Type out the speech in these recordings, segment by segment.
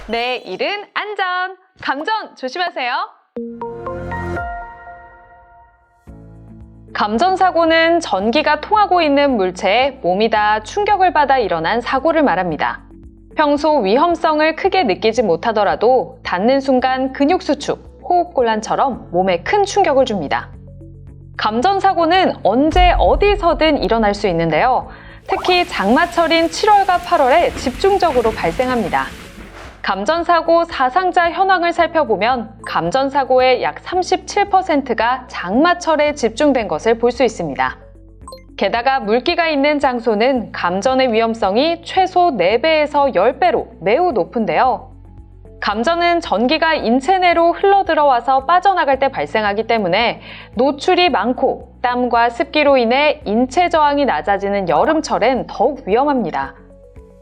내 일은 안전! 감전 조심하세요. 감전사고는 전기가 통하고 있는 물체에 몸이 닿아 충격을 받아 일어난 사고를 말합니다. 평소 위험성을 크게 느끼지 못하더라도 닿는 순간 근육 수축, 호흡곤란처럼 몸에 큰 충격을 줍니다. 감전사고는 언제 어디서든 일어날 수 있는데요. 특히 장마철인 7월과 8월에 집중적으로 발생합니다. 감전사고 사상자 현황을 살펴보면 감전사고의 약 37%가 장마철에 집중된 것을 볼 수 있습니다. 게다가 물기가 있는 장소는 감전의 위험성이 최소 4배에서 10배로 매우 높은데요. 감전은 전기가 인체 내로 흘러들어와서 빠져나갈 때 발생하기 때문에 노출이 많고 땀과 습기로 인해 인체 저항이 낮아지는 여름철엔 더욱 위험합니다.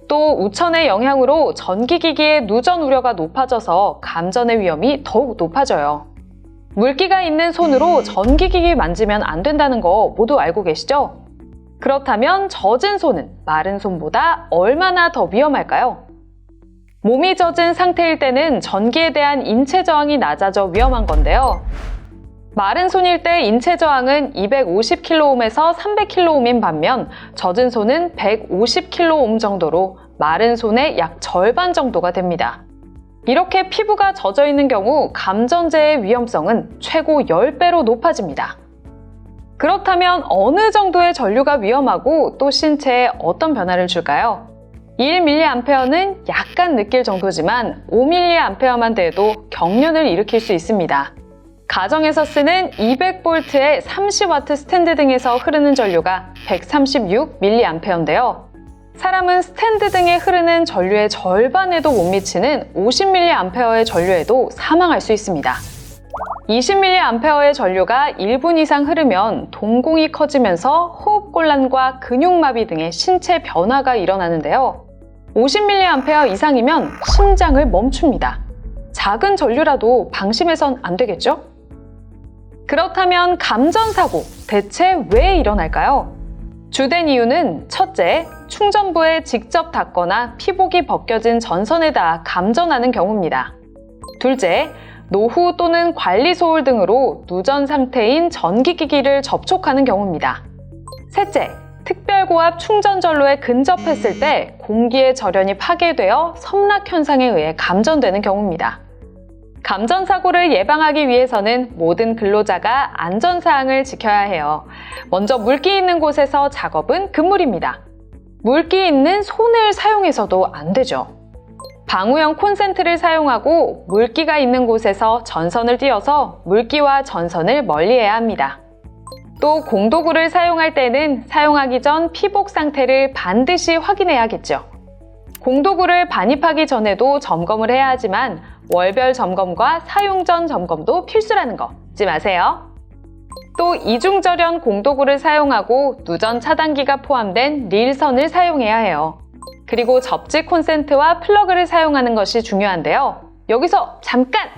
또 우천의 영향으로 전기기기의 누전 우려가 높아져서 감전의 위험이 더욱 높아져요. 물기가 있는 손으로 전기기기 만지면 안 된다는 거 모두 알고 계시죠? 그렇다면 젖은 손은 마른 손보다 얼마나 더 위험할까요? 몸이 젖은 상태일 때는 전기에 대한 인체 저항이 낮아져 위험한 건데요. 마른 손일 때 인체 저항은 250kΩ에서 300kΩ인 반면 젖은 손은 150kΩ 정도로 마른 손의 약 절반 정도가 됩니다. 이렇게 피부가 젖어 있는 경우 감전재의 위험성은 최고 10배로 높아집니다. 그렇다면 어느 정도의 전류가 위험하고 또 신체에 어떤 변화를 줄까요? 1mA는 약간 느낄 정도지만 5mA만 돼도 경련을 일으킬 수 있습니다. 가정에서 쓰는 200V의 30W 스탠드 등에서 흐르는 전류가 136mA인데요. 사람은 스탠드 등에 흐르는 전류의 절반에도 못 미치는 50mA의 전류에도 사망할 수 있습니다. 20mA의 전류가 1분 이상 흐르면 동공이 커지면서 호흡곤란과 근육마비 등의 신체 변화가 일어나는데요. 50mA 이상이면 심장을 멈춥니다. 작은 전류라도 방심해선 안 되겠죠? 그렇다면 감전사고 대체 왜 일어날까요? 주된 이유는 첫째, 충전부에 직접 닿거나 피복이 벗겨진 전선에 닿아 감전하는 경우입니다. 둘째, 노후 또는 관리 소홀 등으로 누전 상태인 전기기기를 접촉하는 경우입니다. 셋째, 특별고압 충전전로에 근접했을 때 공기의 절연이 파괴되어 섬락 현상에 의해 감전되는 경우입니다. 감전사고를 예방하기 위해서는 모든 근로자가 안전사항을 지켜야 해요. 먼저 물기 있는 곳에서 작업은 금물입니다. 물기 있는 손을 사용해서도 안 되죠. 방우형 콘센트를 사용하고 물기가 있는 곳에서 전선을 띄어서 물기와 전선을 멀리해야 합니다. 또 공도구를 사용할 때는 사용하기 전 피복 상태를 반드시 확인해야겠죠. 공도구를 반입하기 전에도 점검을 해야 하지만 월별 점검과 사용 전 점검도 필수라는 거 잊지 마세요. 또 이중절연 공도구를 사용하고 누전 차단기가 포함된 릴선을 사용해야 해요. 그리고 접지 콘센트와 플러그를 사용하는 것이 중요한데요. 여기서 잠깐!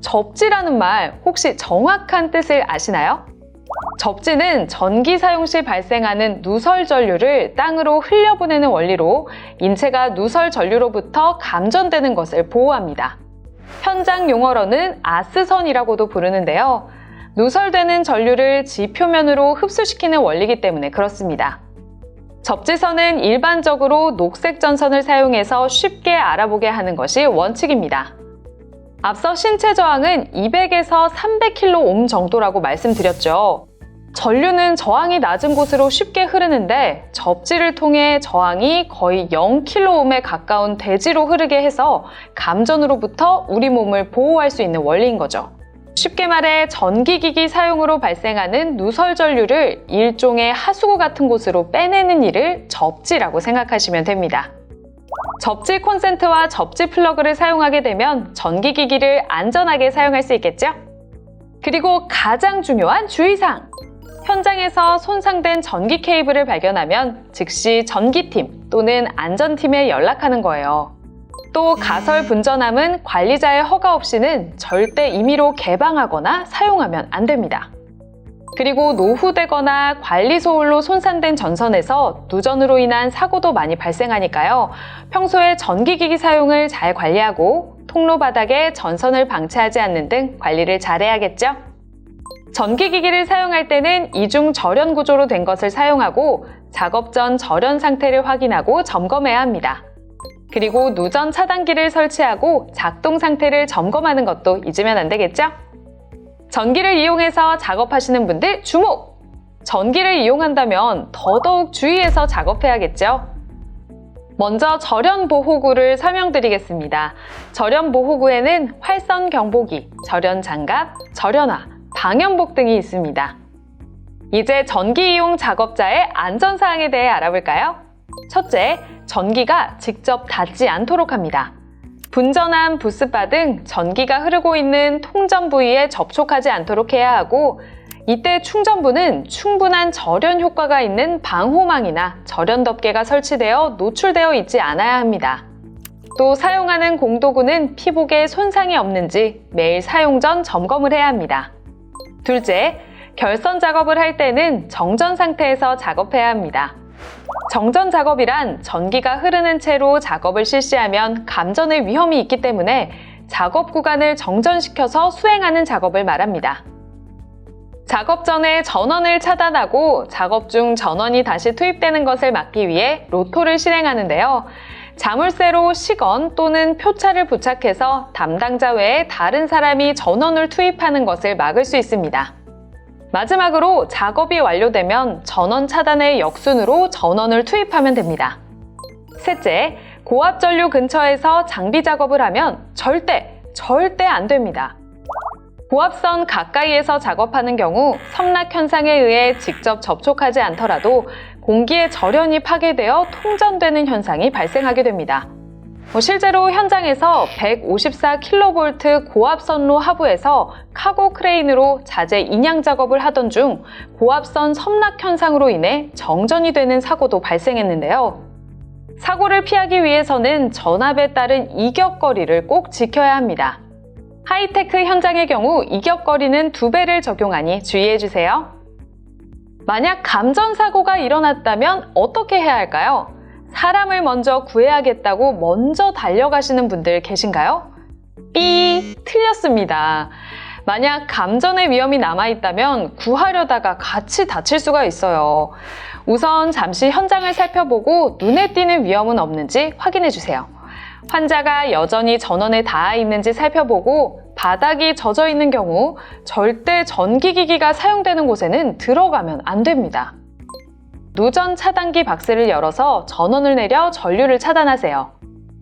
접지라는 말 혹시 정확한 뜻을 아시나요? 접지는 전기 사용 시 발생하는 누설 전류를 땅으로 흘려보내는 원리로 인체가 누설 전류로부터 감전되는 것을 보호합니다. 현장 용어로는 아스선이라고도 부르는데요. 누설되는 전류를 지표면으로 흡수시키는 원리이기 때문에 그렇습니다. 접지선은 일반적으로 녹색 전선을 사용해서 쉽게 알아보게 하는 것이 원칙입니다. 앞서 신체 저항은 200에서 300kΩ 정도라고 말씀드렸죠. 전류는 저항이 낮은 곳으로 쉽게 흐르는데 접지를 통해 저항이 거의 0kΩ에 가까운 대지로 흐르게 해서 감전으로부터 우리 몸을 보호할 수 있는 원리인 거죠. 쉽게 말해 전기기기 사용으로 발생하는 누설 전류를 일종의 하수구 같은 곳으로 빼내는 일을 접지라고 생각하시면 됩니다. 접지 콘센트와 접지 플러그를 사용하게 되면 전기기기를 안전하게 사용할 수 있겠죠? 그리고 가장 중요한 주의사항! 현장에서 손상된 전기 케이블을 발견하면 즉시 전기팀 또는 안전팀에 연락하는 거예요. 또 가설 분전함은 관리자의 허가 없이는 절대 임의로 개방하거나 사용하면 안 됩니다. 그리고 노후되거나 관리 소홀로 손상된 전선에서 누전으로 인한 사고도 많이 발생하니까요. 평소에 전기기기 사용을 잘 관리하고 통로 바닥에 전선을 방치하지 않는 등 관리를 잘해야겠죠. 전기기기를 사용할 때는 이중 절연 구조로 된 것을 사용하고 작업 전 절연 상태를 확인하고 점검해야 합니다. 그리고 누전 차단기를 설치하고 작동 상태를 점검하는 것도 잊으면 안 되겠죠? 전기를 이용해서 작업하시는 분들 주목! 전기를 이용한다면 더더욱 주의해서 작업해야겠죠? 먼저 절연 보호구를 설명드리겠습니다. 절연 보호구에는 활선 경보기, 절연 장갑, 절연화, 방염복 등이 있습니다. 이제 전기 이용 작업자의 안전사항에 대해 알아볼까요? 첫째, 전기가 직접 닿지 않도록 합니다. 분전함, 부스바 등 전기가 흐르고 있는 통전 부위에 접촉하지 않도록 해야 하고 이때 충전부는 충분한 절연 효과가 있는 방호망이나 절연 덮개가 설치되어 노출되어 있지 않아야 합니다. 또 사용하는 공도구는 피복에 손상이 없는지 매일 사용 전 점검을 해야 합니다. 둘째, 결선 작업을 할 때는 정전 상태에서 작업해야 합니다. 정전 작업이란 전기가 흐르는 채로 작업을 실시하면 감전의 위험이 있기 때문에 작업 구간을 정전시켜서 수행하는 작업을 말합니다. 작업 전에 전원을 차단하고 작업 중 전원이 다시 투입되는 것을 막기 위해 로토를 실행하는데요. 자물쇠로 시건 또는 표차를 부착해서 담당자 외에 다른 사람이 전원을 투입하는 것을 막을 수 있습니다. 마지막으로 작업이 완료되면 전원 차단의 역순으로 전원을 투입하면 됩니다. 셋째, 고압 전류 근처에서 장비 작업을 하면 절대 안 됩니다. 고압선 가까이에서 작업하는 경우 섬락 현상에 의해 직접 접촉하지 않더라도 공기의 절연이 파괴되어 통전되는 현상이 발생하게 됩니다. 실제로 현장에서 154kV 고압선로 하부에서 카고 크레인으로 자재 인양 작업을 하던 중 고압선 섬락 현상으로 인해 정전이 되는 사고도 발생했는데요. 사고를 피하기 위해서는 전압에 따른 이격거리를 꼭 지켜야 합니다. 하이테크 현장의 경우 이격거리는 2배를 적용하니 주의해주세요. 만약 감전사고가 일어났다면 어떻게 해야 할까요? 사람을 먼저 구해야겠다고 먼저 달려가시는 분들 계신가요? 틀렸습니다. 만약 감전의 위험이 남아있다면 구하려다가 같이 다칠 수가 있어요. 우선 잠시 현장을 살펴보고 눈에 띄는 위험은 없는지 확인해주세요. 환자가 여전히 전원에 닿아 있는지 살펴보고 바닥이 젖어 있는 경우 절대 전기기기가 사용되는 곳에는 들어가면 안 됩니다. 누전 차단기 박스를 열어서 전원을 내려 전류를 차단하세요.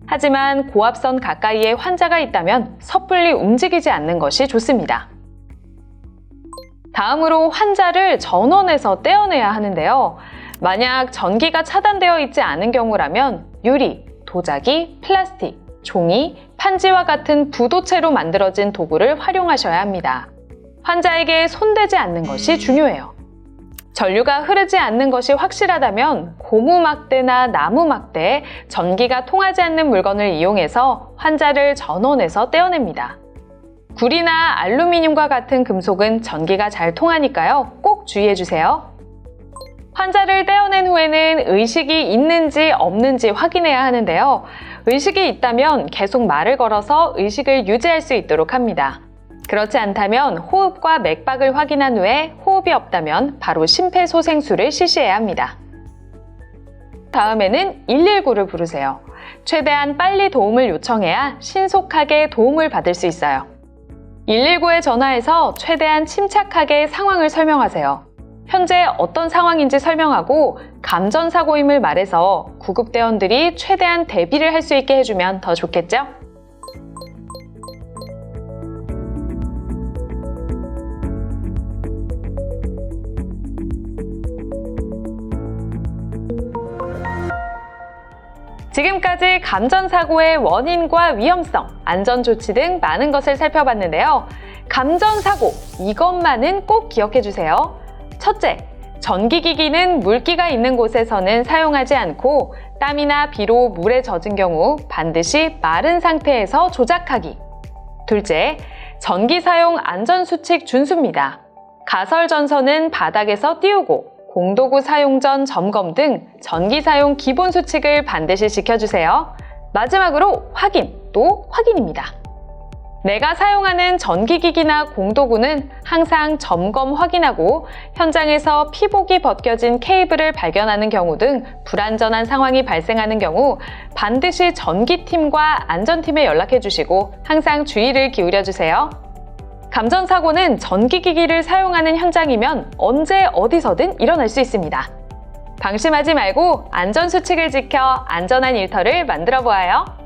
하지만 고압선 가까이에 환자가 있다면 섣불리 움직이지 않는 것이 좋습니다. 다음으로 환자를 전원에서 떼어내야 하는데요. 만약 전기가 차단되어 있지 않은 경우라면 유리, 도자기, 플라스틱, 종이, 판지와 같은 부도체로 만들어진 도구를 활용하셔야 합니다. 환자에게 손대지 않는 것이 중요해요. 전류가 흐르지 않는 것이 확실하다면 고무 막대나 나무 막대, 전기가 통하지 않는 물건을 이용해서 환자를 전원에서 떼어냅니다. 구리나 알루미늄과 같은 금속은 전기가 잘 통하니까요. 꼭 주의해주세요. 환자를 떼어낸 후에는 의식이 있는지 없는지 확인해야 하는데요. 의식이 있다면 계속 말을 걸어서 의식을 유지할 수 있도록 합니다. 그렇지 않다면 호흡과 맥박을 확인한 후에 호흡이 없다면 바로 심폐소생술을 실시해야 합니다. 다음에는 119를 부르세요. 최대한 빨리 도움을 요청해야 신속하게 도움을 받을 수 있어요. 119에 전화해서 최대한 침착하게 상황을 설명하세요. 현재 어떤 상황인지 설명하고 감전사고임을 말해서 구급대원들이 최대한 대비를 할 수 있게 해주면 더 좋겠죠? 지금까지 감전사고의 원인과 위험성, 안전조치 등 많은 것을 살펴봤는데요. 감전사고, 이것만은 꼭 기억해주세요. 첫째, 전기기기는 물기가 있는 곳에서는 사용하지 않고 땀이나 비로 물에 젖은 경우 반드시 마른 상태에서 조작하기. 둘째, 전기 사용 안전수칙 준수입니다. 가설 전선은 바닥에서 띄우고 공도구 사용 전 점검 등 전기 사용 기본 수칙을 반드시 지켜주세요. 마지막으로 확인, 또 확인입니다. 내가 사용하는 전기기기나 공도구는 항상 점검 확인하고 현장에서 피복이 벗겨진 케이블을 발견하는 경우 등 불안전한 상황이 발생하는 경우 반드시 전기팀과 안전팀에 연락해 주시고 항상 주의를 기울여 주세요. 감전사고는 전기기기를 사용하는 현장이면 언제 어디서든 일어날 수 있습니다. 방심하지 말고 안전수칙을 지켜 안전한 일터를 만들어 보아요.